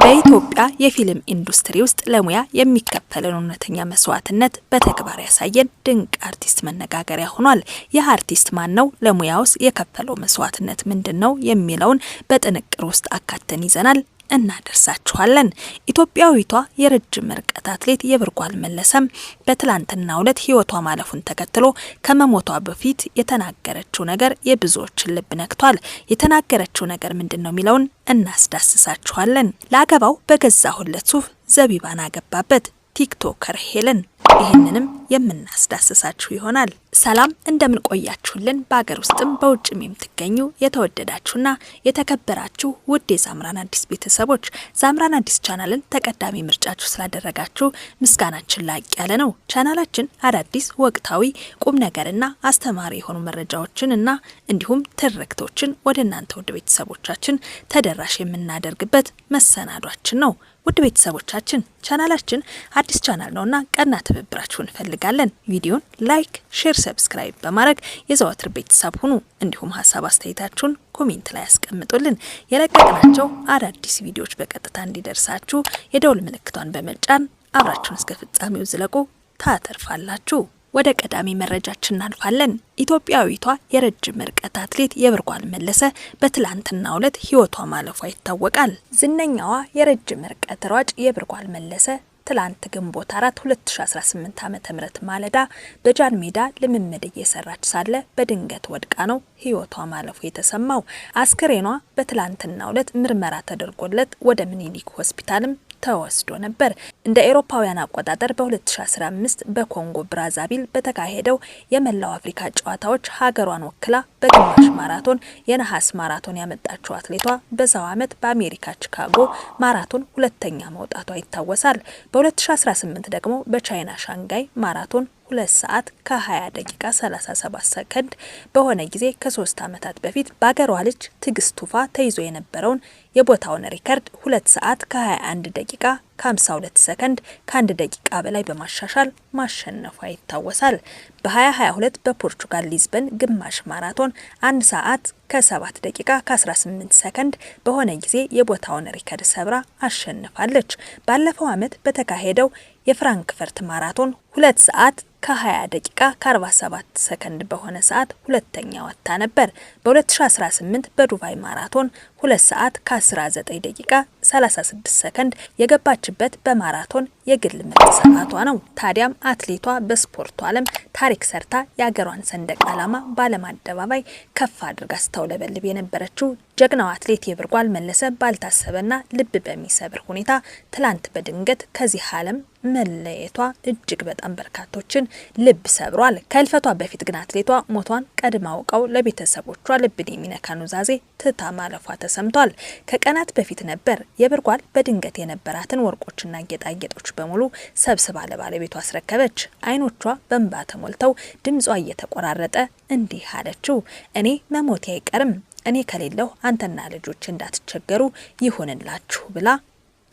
በኢትዮጵያ የፊልም ኢንዱስትሪ ውስጥ ለሙያ የሚከፈለውን እውነተኛ መስዋዕትነት በተግባር ያሳየን ድንቅ አርቲስት መነጋገሪያ ሆኗል። ይህ አርቲስት ማን ነው? ለሙያውስ የከፈለው መስዋዕትነት ምንድነው? የሚለውን በጥንቅር ውስጥ አካተን ይዘናል እናደርሳችኋለን። ኢትዮጵያዊቷ የረጅም ርቀት አትሌት የብርጓል መለሰም በትላንትናው ዕለት ህይወቷ ማለፉን ተከትሎ ከመሞቷ በፊት የተናገረችው ነገር የብዙዎችን ልብ ነክቷል። የተናገረችው ነገር ምንድነው የሚለውን እናስዳስሳችኋለን። ለአገባው በገዛሁለት ሱፍ ዘቢባን አገባበት ቲክቶከር ሄለን ይህንንም የምናስዳስሳችሁ ይሆናል። ሰላም እንደምን ቆያችሁልን? በአገር ውስጥም በውጭም የምትገኙ የተወደዳችሁና የተከበራችሁ ውድ የዛምራን አዲስ ቤተሰቦች ዛምራን አዲስ ቻናልን ተቀዳሚ ምርጫችሁ ስላደረጋችሁ ምስጋናችን ላቅ ያለ ነው። ቻናላችን አዳዲስ ወቅታዊ ቁም ነገርና አስተማሪ የሆኑ መረጃዎችንና እንዲሁም ትርክቶችን ወደ እናንተ ውድ ቤተሰቦቻችን ተደራሽ የምናደርግበት መሰናዷችን ነው። ውድ ቤተሰቦቻችን ቻናላችን አዲስ ቻናል ነውና ቀና ትብብራችሁን እንፈልጋለን። ቪዲዮን ላይክ፣ ሼር፣ ሰብስክራይብ በማድረግ የዘወትር ቤተሰብ ሁኑ። እንዲሁም ሀሳብ አስተያየታችሁን ኮሜንት ላይ ያስቀምጡልን። የለቀቅናቸው አዳዲስ ቪዲዮዎች በቀጥታ እንዲደርሳችሁ የደውል ምልክቷን በመጫን አብራችሁን እስከ ፍጻሜው ዝለቁ፣ ታተርፋላችሁ። ወደ ቀዳሚ መረጃችን እናልፋለን። ኢትዮጵያዊቷ የረጅም ርቀት አትሌት የብርጓል መለሰ በትላንትናው ዕለት ህይወቷ ማለፏ ይታወቃል። ዝነኛዋ የረጅም ርቀት ሯጭ የብርጓል መለሰ ትላንት ግንቦት 4 2018 ዓ.ም ማለዳ በጃን ሜዳ ልምምድ እየሰራች ሳለ በድንገት ወድቃ ነው ህይወቷ ማለፉ የተሰማው። አስክሬኗ በትላንትናው ዕለት ምርመራ ተደርጎለት ወደ ምኒልክ ሆስፒታልም ተወስዶ ነበር። እንደ አውሮፓውያን አቆጣጠር በ2015 በኮንጎ ብራዛቪል በተካሄደው የመላው አፍሪካ ጨዋታዎች ሀገሯን ወክላ በግማሽ ማራቶን የነሐስ ማራቶን ያመጣችው አትሌቷ በዛው ዓመት በአሜሪካ ቺካጎ ማራቶን ሁለተኛ መውጣቷ ይታወሳል። በ2018 ደግሞ በቻይና ሻንጋይ ማራቶን 2 ሰዓት ከ20 ደቂቃ 37 ሰከንድ በሆነ ጊዜ ከ3 ዓመታት በፊት በአገሯ ልጅ ትግስት ቱፋ ተይዞ የነበረውን የቦታውን ሪከርድ 2 ሰዓት ከ21 ደቂቃ ከ52 ሰከንድ ከ1 ደቂቃ በላይ በማሻሻል ማሸነፏ ይታወሳል። በ2022 በፖርቹጋል ሊዝበን ግማሽ ማራቶን 1 ሰዓት ከ7 ደቂቃ ከ18 ሰከንድ በሆነ ጊዜ የቦታውን ሪከርድ ሰብራ አሸንፋለች። ባለፈው ዓመት በተካሄደው የፍራንክፈርት ማራቶን 2 ሰዓት ከ20 ደቂቃ ከ47 ሰከንድ በሆነ ሰዓት ሁለተኛ ወጣ ነበር። በ2018 በዱባይ ማራቶን 2 ሰዓት ከ19 ደቂቃ 36 ሰከንድ የገባችበት በማራቶን የግል ምርጥ ሰዓቷ ነው። ታዲያም አትሌቷ በስፖርቱ ዓለም ታሪክ ሰርታ የአገሯን ሰንደቅ ዓላማ ባለም አደባባይ ከፍ አድርጋ ስተውለበልብ የነበረችው ጀግናው አትሌት የብርጓል መለሰ ባልታሰበና ልብ በሚሰብር ሁኔታ ትላንት በድንገት ከዚህ ዓለም መለየቷ እጅግ በጣም በርካቶችን ልብ ሰብሯል። ከልፈቷ በፊት ግን አትሌቷ ሞቷን ቀድማ አውቀው ለቤተሰቦቿ ልብን የሚነካ ኑዛዜ ትታ ማለፏ ተሰምቷል። ከቀናት በፊት ነበር የብርጓል በድንገት የነበራትን ወርቆችና ጌጣጌጦች በሙሉ ሰብስባ ለባለቤቷ አስረከበች። አይኖቿ በእንባ ተሞልተው ድምጿ እየተቆራረጠ እንዲህ አለችው፣ እኔ መሞቴ አይቀርም፣ እኔ ከሌለው አንተና ልጆች እንዳትቸገሩ ይሁንላችሁ ብላ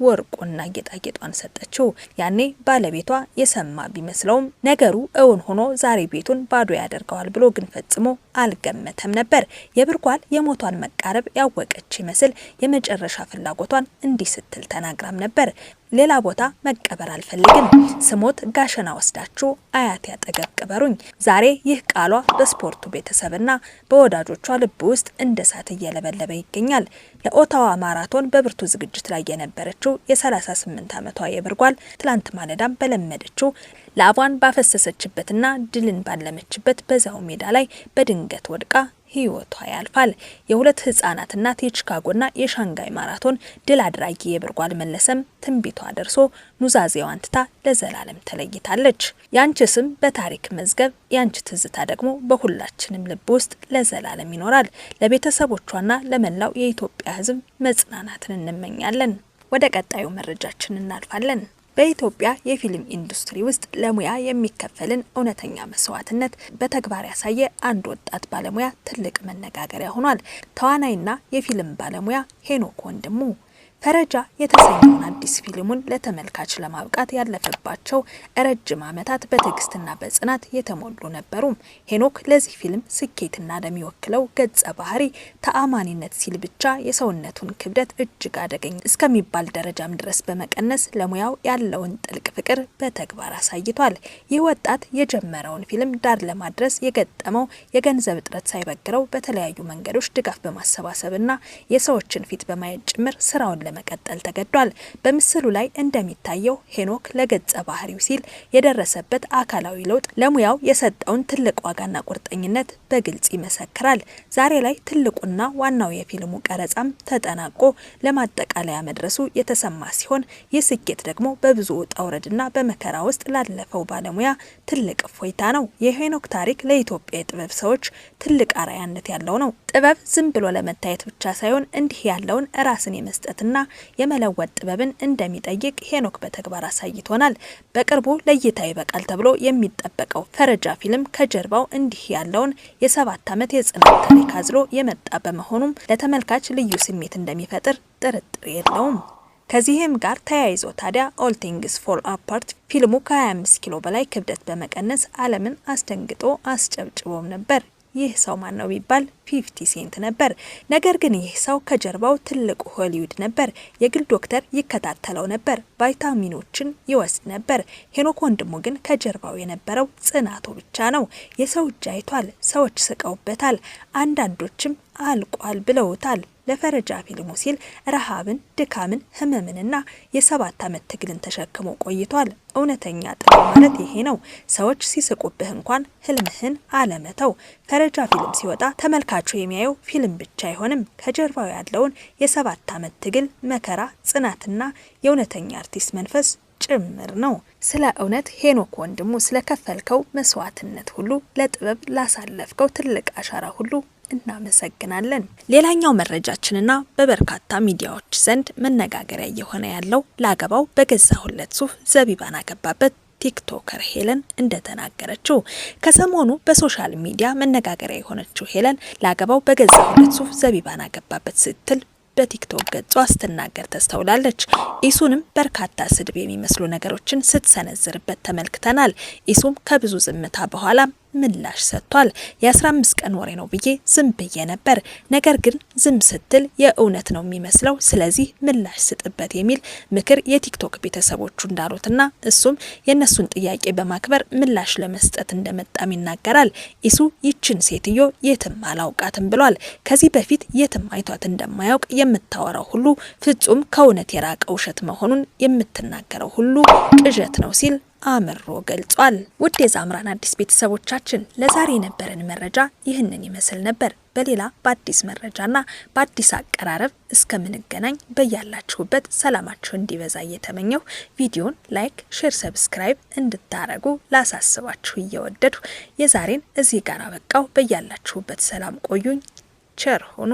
ወርቁና ጌጣጌጧን ሰጠችው። ያኔ ባለቤቷ የሰማ ቢመስለውም ነገሩ እውን ሆኖ ዛሬ ቤቱን ባዶ ያደርገዋል ብሎ ግን ፈጽሞ አልገመተም ነበር። የብርጓል የሞቷን መቃረብ ያወቀች ይመስል የመጨረሻ ፍላጎቷን እንዲህ ስትል ተናግራም ነበር። ሌላ ቦታ መቀበር አልፈልግም፣ ስሞት ጋሸና ወስዳችሁ አያት ያጠገብ ቅበሩኝ። ዛሬ ይህ ቃሏ በስፖርቱ ቤተሰብና በወዳጆቿ ልብ ውስጥ እንደ እሳት እየለበለበ ይገኛል። ለኦታዋ ማራቶን በብርቱ ዝግጅት ላይ የነበረችው የ38 ዓመቷ የብርጓል ትላንት ማለዳም በለመደችው ላቧን ባፈሰሰችበትና ድልን ባለመችበት በዛው ሜዳ ላይ በድንገት ወድቃ ህይወቷ ያልፋል። የሁለት ህፃናት እናት የቺካጎና የሻንጋይ ማራቶን ድል አድራጊ የብርጓል መለሰም ትንቢቷ ደርሶ ኑዛዜዋን ትታ ለዘላለም ተለይታለች። ያንቺ ስም በታሪክ መዝገብ፣ ያንቺ ትዝታ ደግሞ በሁላችንም ልብ ውስጥ ለዘላለም ይኖራል። ለቤተሰቦቿና ለመላው የኢትዮጵያ ህዝብ መጽናናትን እንመኛለን። ወደ ቀጣዩ መረጃችን እናልፋለን። በኢትዮጵያ የፊልም ኢንዱስትሪ ውስጥ ለሙያ የሚከፈልን እውነተኛ መስዋዕትነት በተግባር ያሳየ አንድ ወጣት ባለሙያ ትልቅ መነጋገሪያ ሆኗል። ተዋናይና የፊልም ባለሙያ ሄኖክ ወንድሙ ፈረጃ የተሰኘውን አዲስ ፊልሙን ለተመልካች ለማብቃት ያለፈባቸው ረጅም ዓመታት በትዕግስትና በጽናት የተሞሉ ነበሩ። ሄኖክ ለዚህ ፊልም ስኬትና ለሚወክለው ገጸ ባህሪ ተአማኒነት ሲል ብቻ የሰውነቱን ክብደት እጅግ አደገኛ እስከሚባል ደረጃም ድረስ በመቀነስ ለሙያው ያለውን ጥልቅ ፍቅር በተግባር አሳይቷል። ይህ ወጣት የጀመረውን ፊልም ዳር ለማድረስ የገጠመው የገንዘብ እጥረት ሳይበግረው በተለያዩ መንገዶች ድጋፍ በማሰባሰብና የሰዎችን ፊት በማየት ጭምር ስራውን ለመቀጠል ተገዷል። በምስሉ ላይ እንደሚታየው ሄኖክ ለገጸ ባህሪው ሲል የደረሰበት አካላዊ ለውጥ ለሙያው የሰጠውን ትልቅ ዋጋና ቁርጠኝነት በግልጽ ይመሰክራል። ዛሬ ላይ ትልቁና ዋናው የፊልሙ ቀረጻም ተጠናቆ ለማጠቃለያ መድረሱ የተሰማ ሲሆን ይህ ስኬት ደግሞ በብዙ ውጣ ውረድና በመከራ ውስጥ ላለፈው ባለሙያ ትልቅ እፎይታ ነው። የሄኖክ ታሪክ ለኢትዮጵያ የጥበብ ሰዎች ትልቅ አርአያነት ያለው ነው። ጥበብ ዝም ብሎ ለመታየት ብቻ ሳይሆን እንዲህ ያለውን ራስን የመስጠትና የመለወጥ ጥበብን እንደሚጠይቅ ሄኖክ በተግባር አሳይቶናል። በቅርቡ ለእይታ ይበቃል ተብሎ የሚጠበቀው ፈረጃ ፊልም ከጀርባው እንዲህ ያለውን የ7 ዓመት የጽናት ታሪክ አዝሎ የመጣ በመሆኑም ለተመልካች ልዩ ስሜት እንደሚፈጥር ጥርጥር የለውም። ከዚህም ጋር ተያይዞ ታዲያ ኦል ቲንግስ ፎል አፓርት ፊልሙ ከ25 ኪሎ በላይ ክብደት በመቀነስ ዓለምን አስደንግጦ አስጨብጭቦም ነበር። ይህ ሰው ማን ነው ቢባል 50 ሴንት ነበር። ነገር ግን ይህ ሰው ከጀርባው ትልቁ ሆሊውድ ነበር። የግል ዶክተር ይከታተለው ነበር፣ ቫይታሚኖችን ይወስድ ነበር። ሄኖክ ወንድሙ ግን ከጀርባው የነበረው ጽናቱ ብቻ ነው። የሰው እጅ አይቷል፣ ሰዎች ስቀውበታል፣ አንዳንዶችም አልቋል ብለውታል። ለፈረጃ ፊልሙ ሲል ረሃብን፣ ድካምን፣ ህመምንና የ7 ዓመት ትግልን ተሸክሞ ቆይቷል። እውነተኛ ጥበብ ማለት ይሄ ነው። ሰዎች ሲስቁብህ እንኳን ህልምህን አለመተው። ፈረጃ ፊልም ሲወጣ ተመልካቹ የሚያየው ፊልም ብቻ አይሆንም። ከጀርባው ያለውን የ7 ዓመት ትግል፣ መከራ፣ ጽናትና የእውነተኛ አርቲስት መንፈስ ጭምር ነው። ስለ እውነት ሄኖክ ወንድሙ ስለከፈልከው መስዋዕትነት ሁሉ፣ ለጥበብ ላሳለፍከው ትልቅ አሻራ ሁሉ እናመሰግናለን። ሌላኛው መረጃችንና በበርካታ ሚዲያዎች ዘንድ መነጋገሪያ እየሆነ ያለው ላገባው በገዛሁለት ሱፍ ዘቢባን አገባበት ቲክቶከር ሄለን እንደተናገረችው ከሰሞኑ በሶሻል ሚዲያ መነጋገሪያ የሆነችው ሄለን ላገባው በገዛሁለት ሱፍ ዘቢባን አገባበት ስትል በቲክቶክ ገጿ ስትናገር ተስተውላለች። ኢሱንም በርካታ ስድብ የሚመስሉ ነገሮችን ስትሰነዝርበት ተመልክተናል። ኢሱም ከብዙ ዝምታ በኋላ ምላሽ ሰጥቷል። የ15 ቀን ወሬ ነው ብዬ ዝም ብዬ ነበር፣ ነገር ግን ዝም ስትል የእውነት ነው የሚመስለው፣ ስለዚህ ምላሽ ስጥበት የሚል ምክር የቲክቶክ ቤተሰቦቹ እንዳሉትና እሱም የነሱን ጥያቄ በማክበር ምላሽ ለመስጠት እንደመጣም ይናገራል። ኢሱ ይችን ሴትዮ የትም አላውቃትም ብሏል። ከዚህ በፊት የትም አይቷት እንደማያውቅ የምታወራው ሁሉ ፍጹም ከእውነት የራቀ ውሸት መሆኑን የምትናገረው ሁሉ ቅዠት ነው ሲል አምሮ ገልጿል። ውድ የዛምራን አዲስ ቤተሰቦቻችን ለዛሬ የነበረን መረጃ ይህንን ይመስል ነበር። በሌላ በአዲስ መረጃና በአዲስ አቀራረብ እስከምንገናኝ በያላችሁበት ሰላማችሁ እንዲበዛ እየተመኘው ቪዲዮን ላይክ፣ ሼር፣ ሰብስክራይብ እንድታረጉ ላሳስባችሁ እየወደዱ የዛሬን እዚህ ጋር አበቃው። በያላችሁበት ሰላም ቆዩኝ። ቸር ሆኑ።